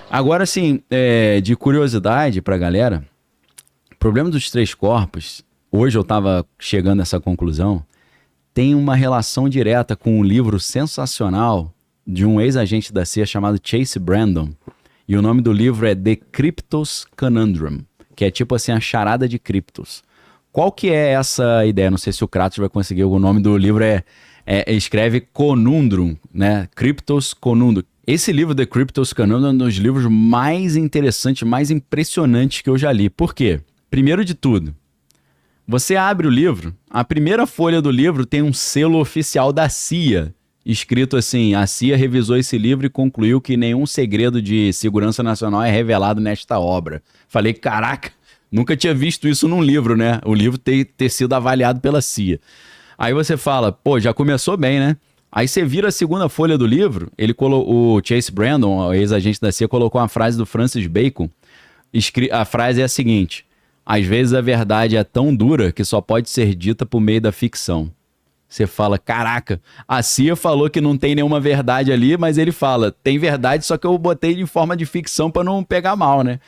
Agora, assim, de curiosidade pra galera, o problema dos três corpos, hoje eu tava chegando a essa conclusão, tem uma relação direta com um livro sensacional de um ex-agente da CIA chamado Chase Brandon. E o nome do livro é The Kryptos Conundrum, que é tipo assim, a charada de Kryptos. Qual que é essa ideia? Não sei se o Kratos vai conseguir, o nome do livro escreve Conundrum, né? Kryptos Conundrum. Esse livro, The Kryptos Conundrum, é um dos livros mais interessantes, mais impressionantes que eu já li. Por quê? Primeiro de tudo, você abre o livro, a primeira folha do livro tem um selo oficial da CIA, escrito assim: a CIA revisou esse livro e concluiu que nenhum segredo de segurança nacional é revelado nesta obra. Falei, caraca, nunca tinha visto isso num livro, né? O livro ter sido avaliado pela CIA. Aí você fala, pô, já começou bem, né? Aí você vira a segunda folha do livro, o Chase Brandon, o ex-agente da CIA, colocou uma frase do Francis Bacon. A frase é a seguinte: às vezes a verdade é tão dura que só pode ser dita por meio da ficção. Você fala, caraca, a CIA falou que não tem nenhuma verdade ali, mas ele fala, tem verdade, só que eu botei em forma de ficção para não pegar mal, né?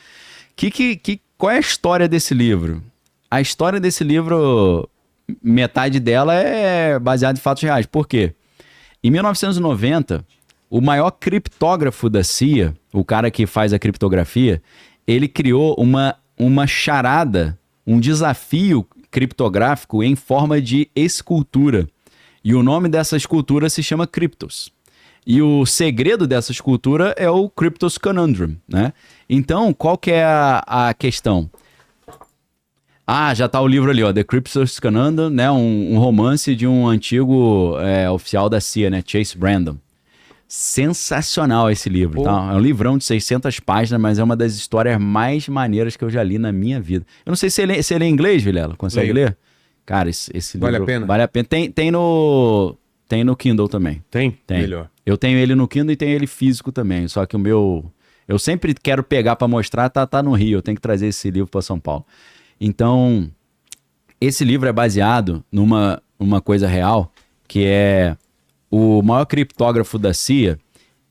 Qual é a história desse livro? A história desse livro, metade dela é baseada em fatos reais. Por quê? Em 1990, o maior criptógrafo da CIA, o cara que faz a criptografia, ele criou uma charada, um desafio criptográfico em forma de escultura. E o nome dessa escultura se chama Kryptos. E o segredo dessa escultura é o Kryptos Conundrum, né? Então, qual que é a questão? Ah, já tá o livro ali, ó, The Kryptos Conundrum, né? Um romance de um antigo oficial da CIA, né? Chase Brandon. Sensacional esse livro, tá? É um livrão de 600 páginas, mas é uma das histórias mais maneiras que eu já li na minha vida. Eu não sei se ele é em inglês, Vilela. Consegue ler? Cara, esse livro... Vale a pena? Vale a pena. Tem no Kindle também. Tem? Melhor. Eu tenho ele no Kindle e tenho ele físico também. Só que o meu... Eu sempre quero pegar pra mostrar, tá no Rio. Eu tenho que trazer esse livro pra São Paulo. Então, esse livro é baseado numa coisa real, que é o maior criptógrafo da CIA,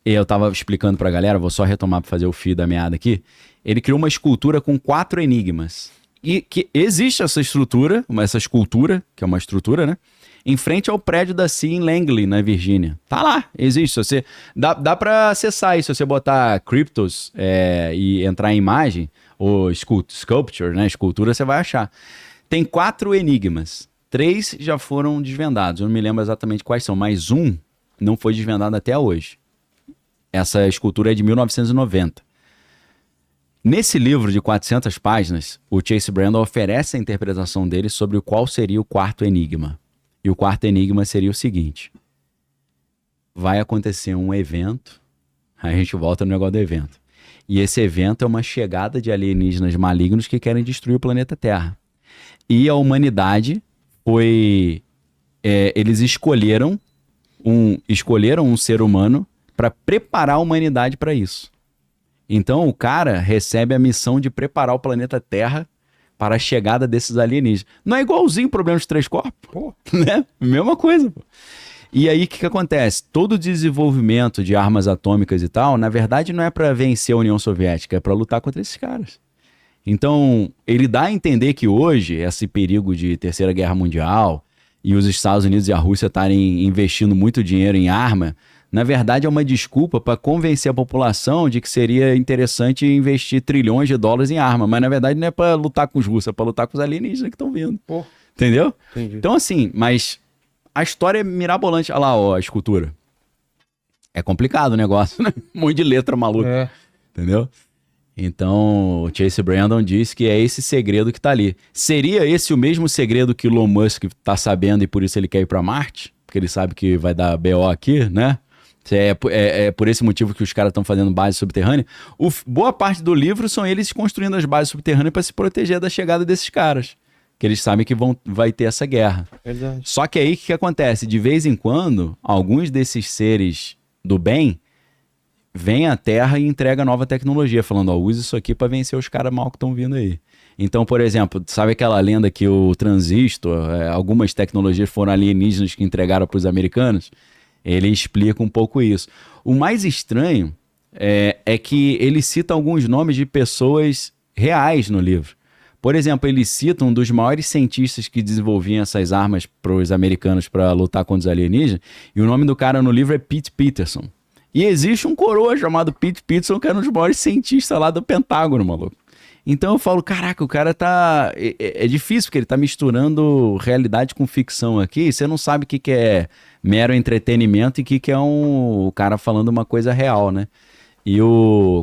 e eu tava explicando pra galera, vou só retomar pra fazer o fio da meada aqui, ele criou uma escultura com 4 enigmas. E que existe essa escultura, que é uma estrutura, né? Em frente ao prédio da CIA em Langley, na Virgínia. Tá lá, existe. Dá pra acessar isso, se você botar Kryptos e entrar em imagem, ou Sculpture, né? Escultura, você vai achar. Tem 4 enigmas. 3 já foram desvendados. Eu não me lembro exatamente quais são, mas um não foi desvendado até hoje. Essa escultura é de 1990. Nesse livro de 400 páginas, o Chase Brandon oferece a interpretação dele sobre qual seria o 4º enigma. E o 4º enigma seria o seguinte: vai acontecer um evento, aí a gente volta no negócio do evento. E esse evento é uma chegada de alienígenas malignos que querem destruir o planeta Terra. E a humanidade foi... eles escolheram um ser humano para preparar a humanidade para isso. Então o cara recebe a missão de preparar o planeta Terra para a chegada desses alienígenas. Não é igualzinho o problema dos 3 corpos? Pô. Né? Mesma coisa, pô. E aí, o que acontece? Todo o desenvolvimento de armas atômicas e tal, na verdade, não é para vencer a União Soviética, é para lutar contra esses caras. Então, ele dá a entender que hoje, esse perigo de Terceira Guerra Mundial e os Estados Unidos e a Rússia estarem investindo muito dinheiro em arma, na verdade, é uma desculpa para convencer a população de que seria interessante investir trilhões de dólares em arma. Mas, na verdade, não é para lutar com os russos, é para lutar com os alienígenas que estão vindo. Pô. Entendeu? Entendi. Então, assim, mas... a história é mirabolante. Olha lá, ó, a escultura. É complicado o negócio, né? Um monte de letra maluca. Entendeu? Então, o Chase Brandon diz que é esse segredo que tá ali. Seria esse o mesmo segredo que o Elon Musk tá sabendo e por isso ele quer ir pra Marte? Porque ele sabe que vai dar BO aqui, né? É por esse motivo que os caras estão fazendo base subterrânea. Boa parte do livro são eles construindo as bases subterrâneas para se proteger da chegada desses caras. Que eles sabem que vai ter essa guerra. Verdade. Só que aí o que acontece? De vez em quando, alguns desses seres do bem vêm à Terra e entregam nova tecnologia, falando, ó, use isso aqui para vencer os caras mal que estão vindo aí. Então, por exemplo, sabe aquela lenda que o transistor, algumas tecnologias foram alienígenas que entregaram para os americanos? Ele explica um pouco isso. O mais estranho é que ele cita alguns nomes de pessoas reais no livro. Por exemplo, ele cita um dos maiores cientistas que desenvolviam essas armas para os americanos para lutar contra os alienígenas, e o nome do cara no livro é Pete Peterson. E existe um coroa chamado Pete Peterson, que era um dos maiores cientistas lá do Pentágono, maluco. Então eu falo, caraca, o cara tá... É difícil, porque ele tá misturando realidade com ficção aqui, e você não sabe o que é mero entretenimento e o que é o cara falando uma coisa real, né? E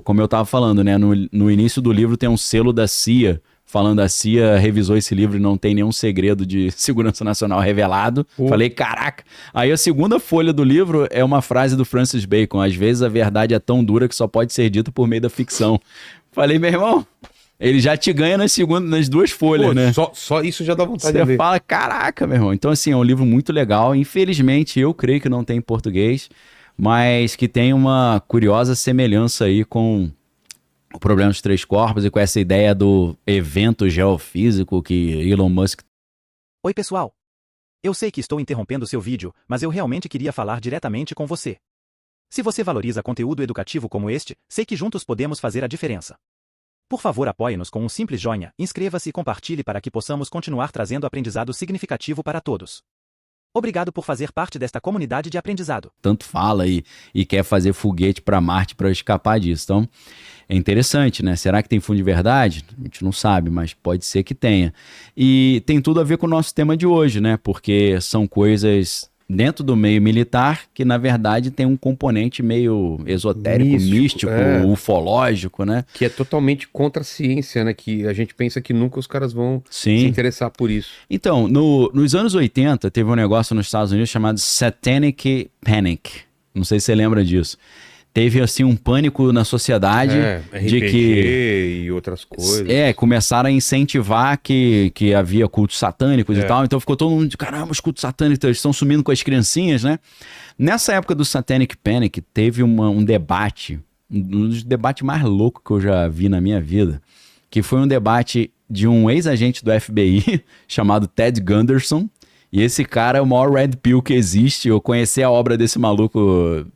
como eu tava falando, né, no início do livro tem um selo da CIA, falando a CIA revisou esse livro e não tem nenhum segredo de segurança nacional revelado. Falei, caraca. Aí a segunda folha do livro é uma frase do Francis Bacon. Às vezes a verdade é tão dura que só pode ser dita por meio da ficção. Falei, meu irmão, ele já te ganha nas duas folhas, né? Só isso já dá vontade de ver. Você fala, caraca, meu irmão. Então, assim, é um livro muito legal. Infelizmente, eu creio que não tem em português, mas que tem uma curiosa semelhança aí com o problema dos três corpos e com essa ideia do evento geofísico que Elon Musk... Oi, pessoal. Eu sei que estou interrompendo seu vídeo, mas eu realmente queria falar diretamente com você. Se você valoriza conteúdo educativo como este, sei que juntos podemos fazer a diferença. Por favor, apoie-nos com um simples joinha, inscreva-se e compartilhe para que possamos continuar trazendo aprendizado significativo para todos. Obrigado por fazer parte desta comunidade de aprendizado. Tanto fala e quer fazer foguete para Marte para escapar disso. Então, é interessante, né? Será que tem fundo de verdade? A gente não sabe, mas pode ser que tenha. E tem tudo a ver com o nosso tema de hoje, né? Porque são coisas dentro do meio militar que, na verdade, tem um componente meio esotérico, místico, ufológico, né? Que é totalmente contra a ciência, né? Que a gente pensa que nunca os caras vão se interessar por isso. Então, nos anos 80, teve um negócio nos Estados Unidos chamado Satanic Panic. Não sei se você lembra disso. Teve, assim, um pânico na sociedade de RPG que... e outras coisas. Começaram a incentivar que havia cultos satânicos e tal. Então ficou todo mundo de, caramba, os cultos satânicos estão sumindo com as criancinhas, né? Nessa época do Satanic Panic, teve um debate, um dos debates mais loucos que eu já vi na minha vida, que foi um debate de um ex-agente do FBI chamado Ted Gunderson. E esse cara é o maior red pill que existe. Eu conheci a obra desse maluco...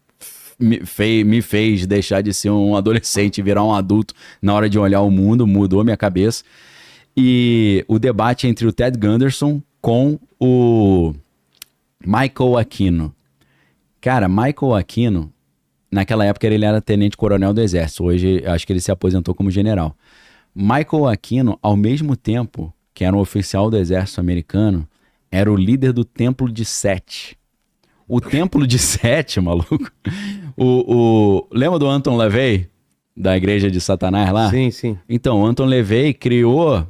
Me fez deixar de ser um adolescente e virar um adulto na hora de olhar o mundo, mudou minha cabeça. E o debate entre o Ted Gunderson com o Michael Aquino. Cara, Michael Aquino, naquela época ele era tenente-coronel do exército, hoje acho que ele se aposentou como general. Michael Aquino, ao mesmo tempo que era um oficial do exército americano, era o líder do Templo de Sete. O Templo de Sete, maluco. Lembra do Anton LaVey? Da Igreja de Satanás lá? Sim, sim. Então, o Anton LaVey criou,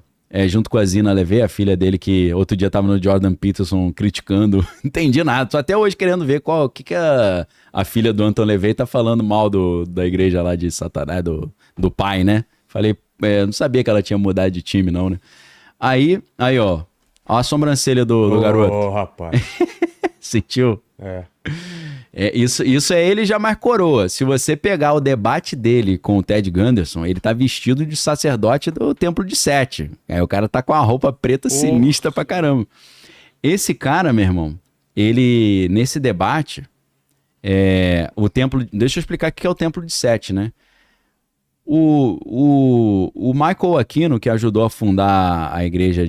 junto com a Zina LaVey, a filha dele, que outro dia tava no Jordan Peterson criticando. Não entendi nada. Tô até hoje querendo ver o que a filha do Anton LaVey tá falando mal da igreja lá de Satanás, do pai, né? Falei, não sabia que ela tinha mudado de time, não, né? Aí, ó a sobrancelha do garoto. Ô, rapaz. Sentiu? Isso é ele já mais coroa. Se você pegar o debate dele com o Ted Gunderson, ele tá vestido de sacerdote do Templo de Sete. Aí o cara tá com a roupa preta sinistra pra caramba. Esse cara, meu irmão, ele, nesse debate, o templo... Deixa eu explicar o que é o Templo de Sete, né? O Michael Aquino, que ajudou a fundar a igreja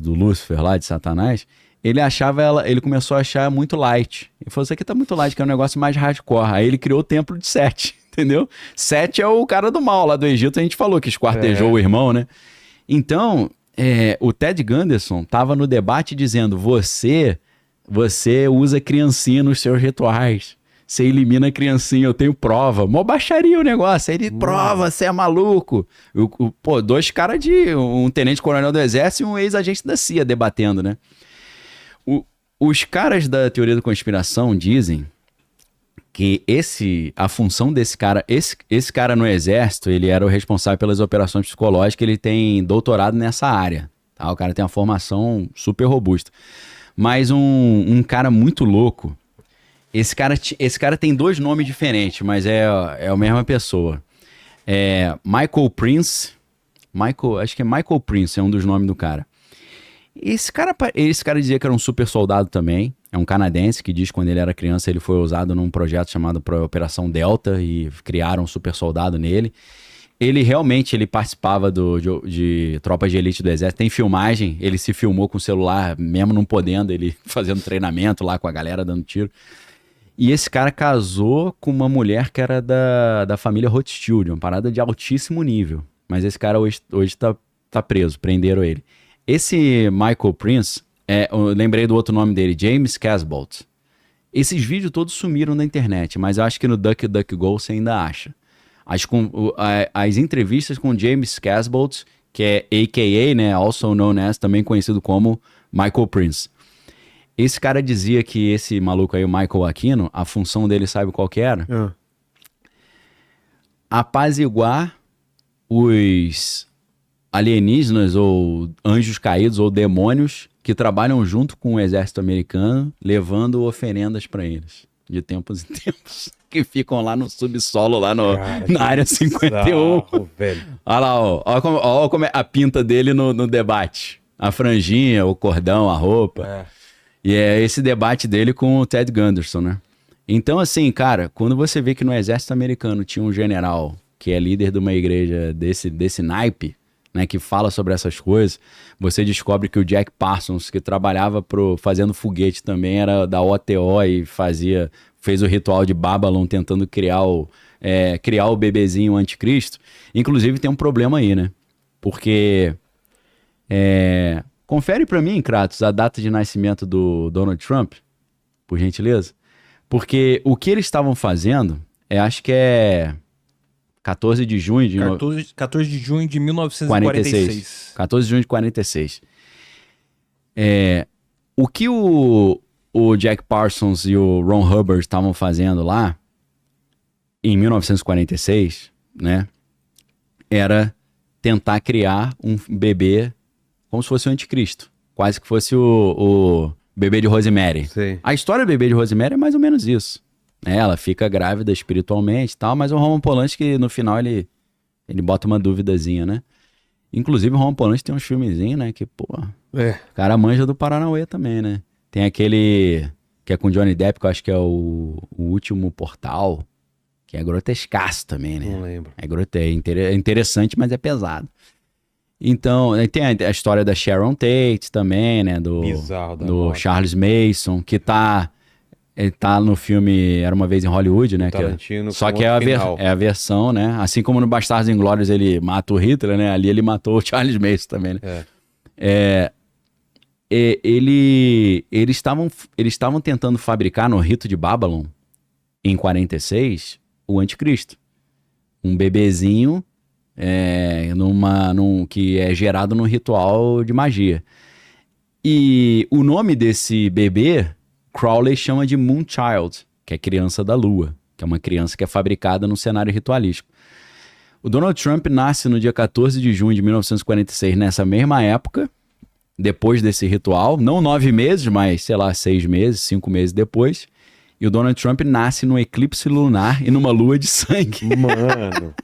do Lúcifer lá, de Satanás, ele começou a achar muito light. Ele falou, isso aqui tá muito light, que é um negócio mais hardcore. Aí ele criou o Templo de Sete, entendeu? Sete é o cara do mal lá do Egito, a gente falou que esquartejou o irmão, né? Então, o Ted Gunderson tava no debate dizendo, você usa criancinha nos seus rituais. Você elimina a criancinha, eu tenho prova. Mó baixaria o negócio. Aí ele prova, você é maluco. Dois caras um tenente-coronel do exército e um ex-agente da CIA debatendo, né? Os caras da teoria da conspiração dizem que a função desse cara, esse cara no exército, ele era o responsável pelas operações psicológicas, ele tem doutorado nessa área, tá? O cara tem uma formação super robusta. Mas um cara muito louco, esse cara tem dois nomes diferentes, mas é a mesma pessoa. Michael Prince, acho que é Michael Prince, é um dos nomes do cara. Esse cara dizia que era um super soldado também. É um canadense que diz que quando ele era criança ele foi usado num projeto chamado Operação Delta e criaram um super soldado nele. Ele realmente participava de tropas de elite do exército. Tem filmagem, ele se filmou com o celular, mesmo não podendo, ele fazendo treinamento lá com a galera dando tiro. E esse cara casou com uma mulher que era da família Rothschild, uma parada de altíssimo nível. Mas esse cara hoje tá preso, prenderam ele. Esse Michael Prince, eu lembrei do outro nome dele, James Casbolt. Esses vídeos todos sumiram da internet, mas eu acho que no DuckDuckGo você ainda acha. As entrevistas com James Casbolt, que é a.k.a., né, also known as, também conhecido como Michael Prince. Esse cara dizia que esse maluco aí, o Michael Aquino, a função dele, sabe qual que era? Apaziguar os alienígenas ou anjos caídos ou demônios que trabalham junto com o exército americano, levando oferendas para eles, de tempos em tempos, que ficam lá no subsolo, lá na área 51. Velho. Olha lá, olha como é a pinta dele no debate. A franjinha, o cordão, a roupa. E é esse debate dele com o Ted Gunderson, né? Então, assim, cara, quando você vê que no exército americano tinha um general que é líder de uma igreja desse naipe, né, que fala sobre essas coisas, você descobre que o Jack Parsons, que trabalhava fazendo foguete também, era da OTO e fez o ritual de Babylon tentando criar o bebezinho anticristo. Inclusive tem um problema aí, né? Porque confere pra mim, Kratos, a data de nascimento do Donald Trump, por gentileza. Porque o que eles estavam fazendo, acho que é 14 de junho de 1946. 14 de junho de 46. O que o Jack Parsons e o Ron Hubbard estavam fazendo lá, em 1946, né, era tentar criar um bebê como se fosse o anticristo. Quase que fosse o bebê de Rosemary. Sim. A história do bebê de Rosemary é mais ou menos isso. Ela fica grávida espiritualmente e tal, mas o Roman Polanski, no final, ele bota uma duvidazinha, né? Inclusive, o Roman Polanski tem uns filmezinhos, né? Que, pô, o cara manja do Paranauê também, né? Tem aquele que é com Johnny Depp, que eu acho que é o Último Portal, que é grotescaço também, né? Não lembro. É interessante, mas é pesado. Então, tem a história da Sharon Tate também, né? Do Charles Mason, que ele tá no filme Era Uma Vez em Hollywood, né? Só que é a versão, né? Assim como no Bastardos Inglórios ele mata o Hitler, né? Ali ele matou o Charles Mason também, né? Eles estavam tentando fabricar no rito de Babylon, em 46, o anticristo. Um bebezinho que é gerado num ritual de magia. E o nome desse bebê, Crowley chama de Moonchild, que é criança da lua, que é uma criança que é fabricada num cenário ritualístico. O Donald Trump nasce no dia 14 de junho de 1946, nessa mesma época, depois desse ritual, não 9 meses, mas, 6 meses, 5 meses depois. E o Donald Trump nasce num eclipse lunar e numa lua de sangue. Mano.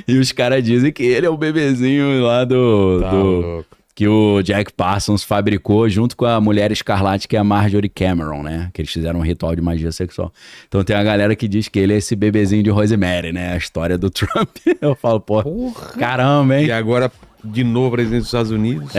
E os caras dizem que ele é o bebezinho lá que o Jack Parsons fabricou junto com a Mulher Escarlate, que é a Marjorie Cameron, né? Que eles fizeram um ritual de magia sexual. Então tem a galera que diz que ele é esse bebezinho de Rosemary, né? A história do Trump. Eu falo, porra, caramba, hein? E agora, de novo, presidente dos Estados Unidos.